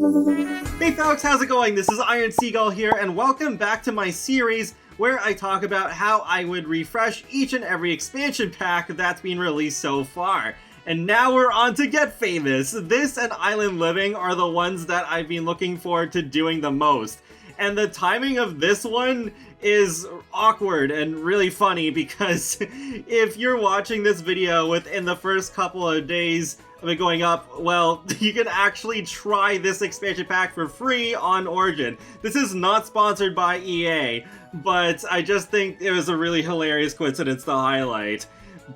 Hey folks, how's it going? This is Iron Seagull here, and welcome back to my series where I talk about how I would refresh each and every expansion pack that's been released so far. And now we're on to Get Famous. This and Island Living are the ones that I've been looking forward to doing the most. And the timing of this one is awkward and really funny because if you're watching this video within the first couple of days of it going up, well, you can actually try this expansion pack for free on Origin. This is not sponsored by EA, but I just think it was a really hilarious coincidence to highlight.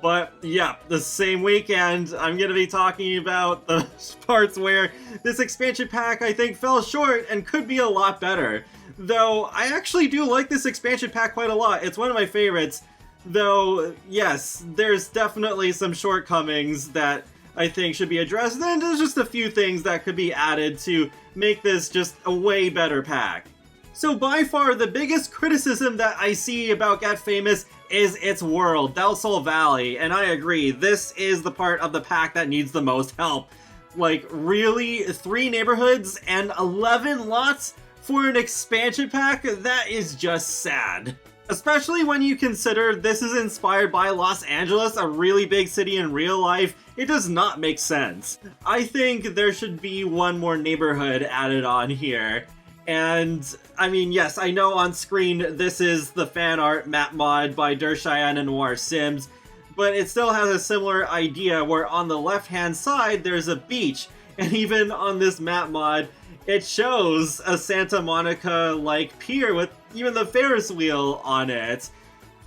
But yeah, the same weekend, I'm going to be talking about the parts where this expansion pack I think fell short and could be a lot better. Though, I actually do like this expansion pack quite a lot. It's one of my favorites. Though, yes, there's definitely some shortcomings that I think should be addressed. And there's just a few things that could be added to make this just a way better pack. So by far, the biggest criticism that I see about Get Famous is its world, Del Sol Valley, and I agree, this is the part of the pack that needs the most help. Like, really? 3 neighborhoods and 11 lots for an expansion pack? That is just sad. Especially when you consider this is inspired by Los Angeles, a really big city in real life. It does not make sense. I think there should be one more neighborhood added on here. And, I mean, yes, I know on screen this is the fan art map mod by Cheyenne and Noir Sims, but it still has a similar idea where on the left-hand side there's a beach, and even on this map mod, it shows a Santa Monica-like pier with even the Ferris wheel on it.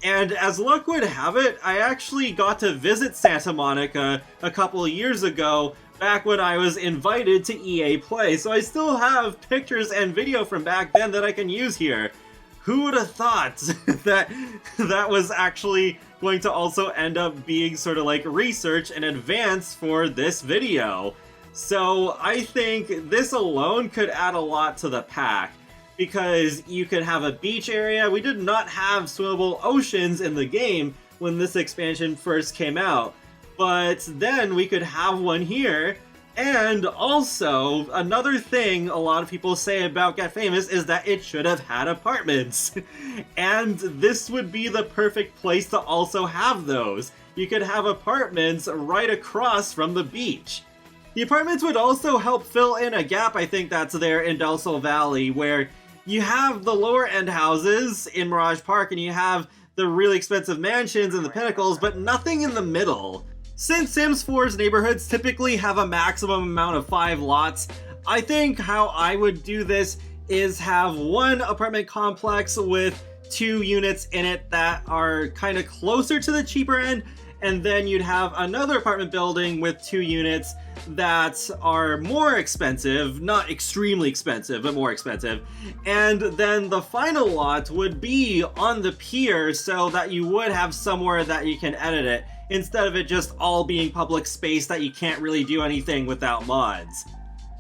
And as luck would have it, I actually got to visit Santa Monica a couple of years ago, back when I was invited to EA Play, so I still have pictures and video from back then that I can use here. Who would have thought that that was actually going to also end up being sort of like research in advance for this video? So I think this alone could add a lot to the pack, because you could have a beach area. We did not have swimmable oceans in the game when this expansion first came out. But then we could have one here, and also another thing a lot of people say about Get Famous is that it should have had apartments. And this would be the perfect place to also have those. You could have apartments right across from the beach. The apartments would also help fill in a gap I think that's there in Del Sol Valley, where you have the lower end houses in Mirage Park and you have the really expensive mansions and the pinnacles, but nothing in the middle. Since Sims 4's neighborhoods typically have a maximum amount of 5 lots, I think how I would do this is have one apartment complex with 2 units in it that are kind of closer to the cheaper end, and then you'd have another apartment building with 2 units that are more expensive, not extremely expensive, but more expensive. And then the final lot would be on the pier so that you would have somewhere that you can edit it, instead of it just all being public space that you can't really do anything without mods.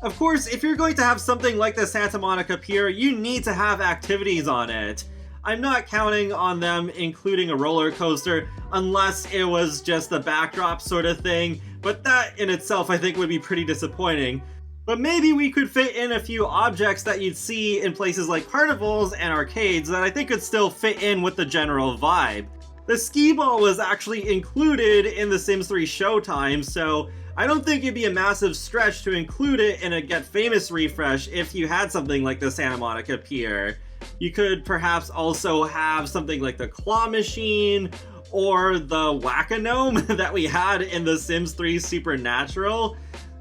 Of course, if you're going to have something like the Santa Monica Pier, you need to have activities on it. I'm not counting on them including a roller coaster unless it was just a backdrop sort of thing, but that in itself I think would be pretty disappointing. But maybe we could fit in a few objects that you'd see in places like carnivals and arcades that I think could still fit in with the general vibe. The skee ball was actually included in the Sims 3 Showtime, so I don't think it'd be a massive stretch to include it in a Get Famous refresh if you had something like the Santa Monica Pier. You could perhaps also have something like the claw machine or the whack-a-gnome that we had in the Sims 3 Supernatural.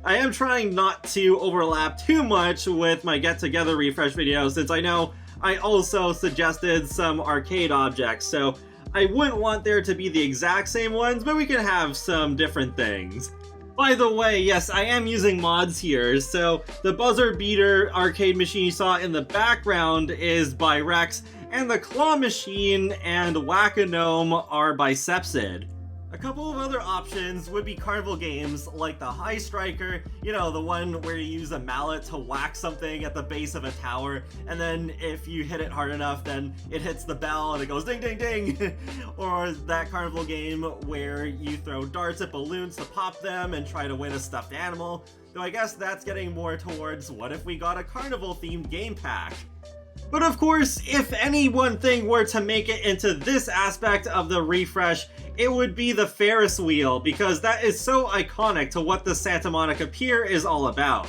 I am trying not to overlap too much with my Get Together refresh video, since I know I also suggested some arcade objects, so I wouldn't want there to be the exact same ones, but we can have some different things. By the way, yes, I am using mods here, so the buzzer beater arcade machine you saw in the background is by Rex, and the claw machine and whack-a-gnome are by Sepsid. A couple of other options would be carnival games like the High Striker, you know, the one where you use a mallet to whack something at the base of a tower, and then if you hit it hard enough, then it hits the bell and it goes ding ding ding. Or that carnival game where you throw darts at balloons to pop them and try to win a stuffed animal. Though I guess that's getting more towards what if we got a carnival themed game pack. But of course, if any one thing were to make it into this aspect of the refresh, it would be the Ferris wheel, because that is so iconic to what the Santa Monica Pier is all about.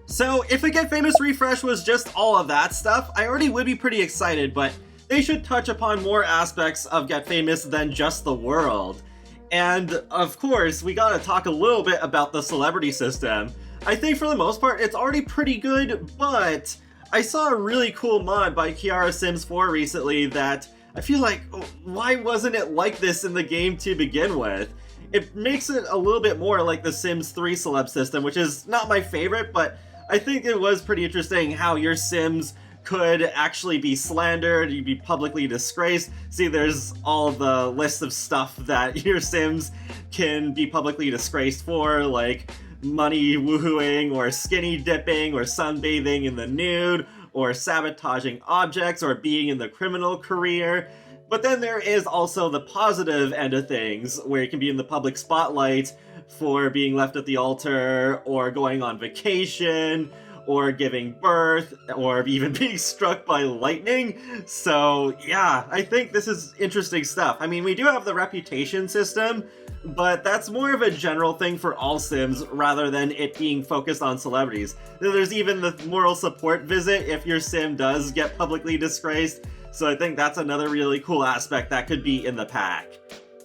So if a Get Famous refresh was just all of that stuff, I already would be pretty excited, but they should touch upon more aspects of Get Famous than just the world. And of course, we gotta talk a little bit about the celebrity system. I think for the most part, it's already pretty good, but I saw a really cool mod by Kiara Sims 4 recently that I feel like, why wasn't it like this in the game to begin with? It makes it a little bit more like the Sims 3 celeb system, which is not my favorite, but I think it was pretty interesting how your Sims could actually be slandered, you'd be publicly disgraced. See, there's all the list of stuff that your Sims can be publicly disgraced for, like money woohooing, or skinny dipping, or sunbathing in the nude, or sabotaging objects, or being in the criminal career. But then there is also the positive end of things, where you can be in the public spotlight for being left at the altar, or going on vacation, or giving birth, or even being struck by lightning. So yeah, I think this is interesting stuff. I mean, we do have the reputation system, but that's more of a general thing for all Sims rather than it being focused on celebrities. There's even the moral support visit if your Sim does get publicly disgraced, so I think that's another really cool aspect that could be in the pack.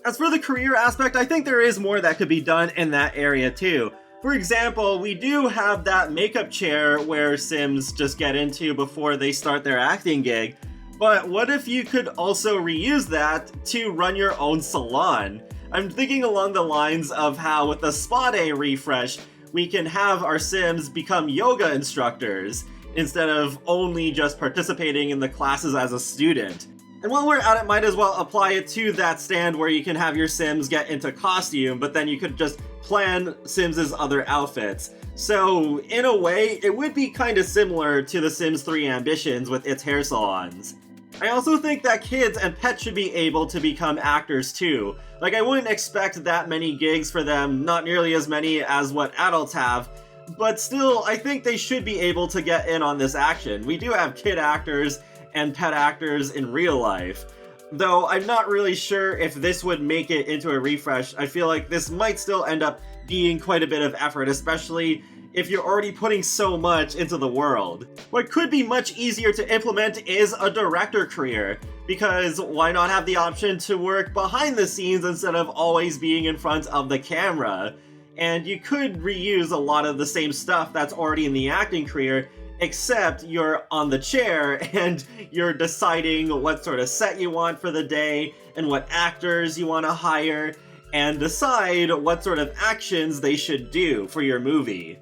As for the career aspect, I think there is more that could be done in that area too. For example, we do have that makeup chair where Sims just get into before they start their acting gig, but what if you could also reuse that to run your own salon? I'm thinking along the lines of how with the Spa Day refresh, we can have our Sims become yoga instructors instead of only just participating in the classes as a student. And while we're at it, might as well apply it to that stand where you can have your Sims get into costume, but then you could just plan Sims' other outfits. So, in a way, it would be kind of similar to the Sims 3 Ambitions with its hair salons. I also think that kids and pets should be able to become actors too. Like, I wouldn't expect that many gigs for them, not nearly as many as what adults have, but still, I think they should be able to get in on this action. We do have kid actors and pet actors in real life. Though I'm not really sure if this would make it into a refresh. I feel like this might still end up being quite a bit of effort, especially if you're already putting so much into the world. What could be much easier to implement is a director career, because why not have the option to work behind the scenes instead of always being in front of the camera? And you could reuse a lot of the same stuff that's already in the acting career, except you're on the chair and you're deciding what sort of set you want for the day and what actors you want to hire, and decide what sort of actions they should do for your movie.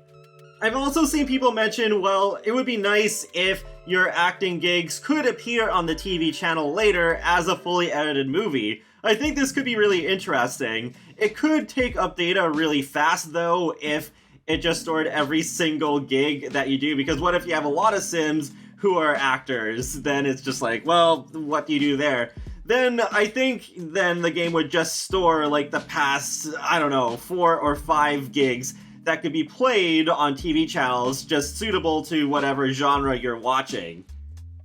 I've also seen people mention, well, it would be nice if your acting gigs could appear on the TV channel later as a fully edited movie. I think this could be really interesting. It could take up data really fast though if it just stored every single gig that you do, because what if you have a lot of Sims who are actors? Then it's just like, well, what do you do there? Then I think then the game would just store like the past, I don't know, 4 or 5 gigs that could be played on TV channels just suitable to whatever genre you're watching.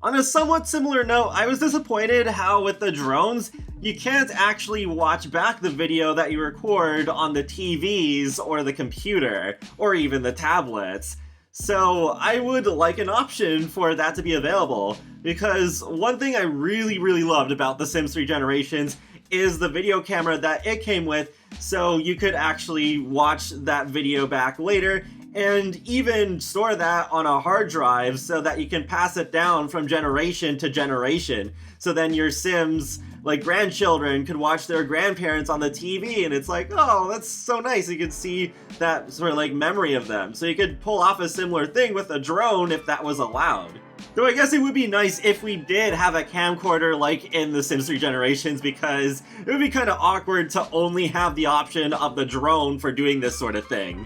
On a somewhat similar note, I was disappointed how with the drones, you can't actually watch back the video that you record on the TVs or the computer, or even the tablets. So I would like an option for that to be available, because one thing I really loved about The Sims 3 Generations is the video camera that it came with, so you could actually watch that video back later and even store that on a hard drive so that you can pass it down from generation to generation. So then your Sims, like grandchildren, could watch their grandparents on the TV, and it's like, oh, that's so nice. You can see that sort of like memory of them. So you could pull off a similar thing with a drone if that was allowed. Though I guess it would be nice if we did have a camcorder like in The Sims 3 Generations, because it would be kind of awkward to only have the option of the drone for doing this sort of thing.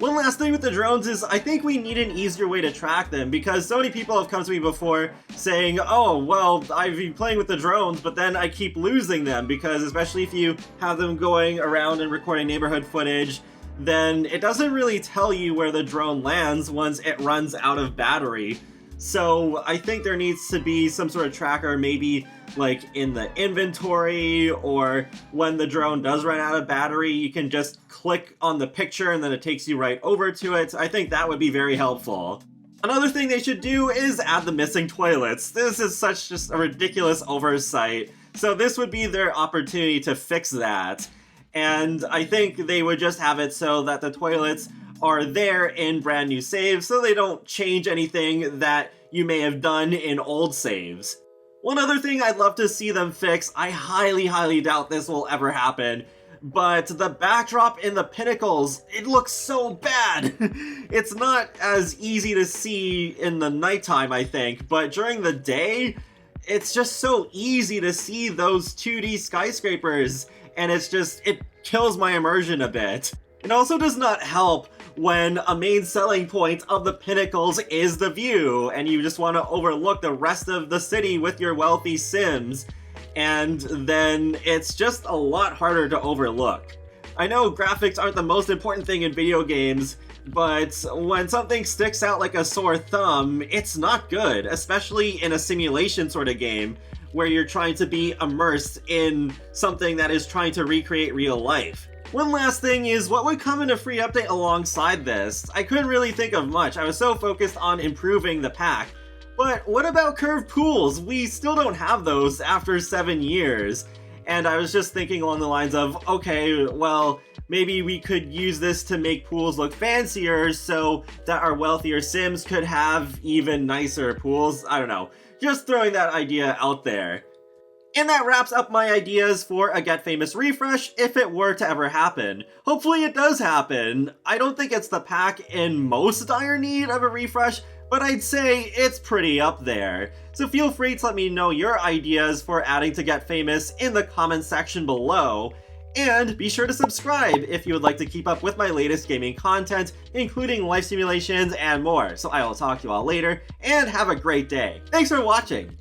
One last thing with the drones is I think we need an easier way to track them, because so many people have come to me before saying, oh, well, I've been playing with the drones, but then I keep losing them, because especially if you have them going around and recording neighborhood footage, then it doesn't really tell you where the drone lands once it runs out of battery. So I think there needs to be some sort of tracker, maybe like in the inventory, or when the drone does run out of battery, you can just click on the picture and then it takes you right over to it. I think that would be very helpful. Another thing they should do is add the missing toilets. This is such just a ridiculous oversight. So this would be their opportunity to fix that. And I think they would just have it so that the toilets are there in brand new saves, so they don't change anything that you may have done in old saves. One other thing I'd love to see them fix, I highly doubt this will ever happen, but the backdrop in the pinnacles, it looks so bad. It's not as easy to see in the nighttime, I think, but during the day, it's just so easy to see those 2D skyscrapers, and it kills my immersion a bit. It also does not help when a main selling point of the pinnacles is the view, and you just want to overlook the rest of the city with your wealthy Sims, and then it's just a lot harder to overlook. I know graphics aren't the most important thing in video games, but when something sticks out like a sore thumb, it's not good, especially in a simulation sort of game, where you're trying to be immersed in something that is trying to recreate real life. One last thing is what would come in a free update alongside this. I couldn't really think of much, I was so focused on improving the pack. But what about curved pools? We still don't have those after 7 years. And I was just thinking along the lines of, okay, well, maybe we could use this to make pools look fancier so that our wealthier Sims could have even nicer pools. I don't know, just throwing that idea out there. And that wraps up my ideas for a Get Famous refresh if it were to ever happen. Hopefully it does happen. I don't think it's the pack in most dire need of a refresh, but I'd say it's pretty up there. So feel free to let me know your ideas for adding to Get Famous in the comments section below. And be sure to subscribe if you would like to keep up with my latest gaming content, including life simulations and more. So I will talk to you all later, and have a great day. Thanks for watching!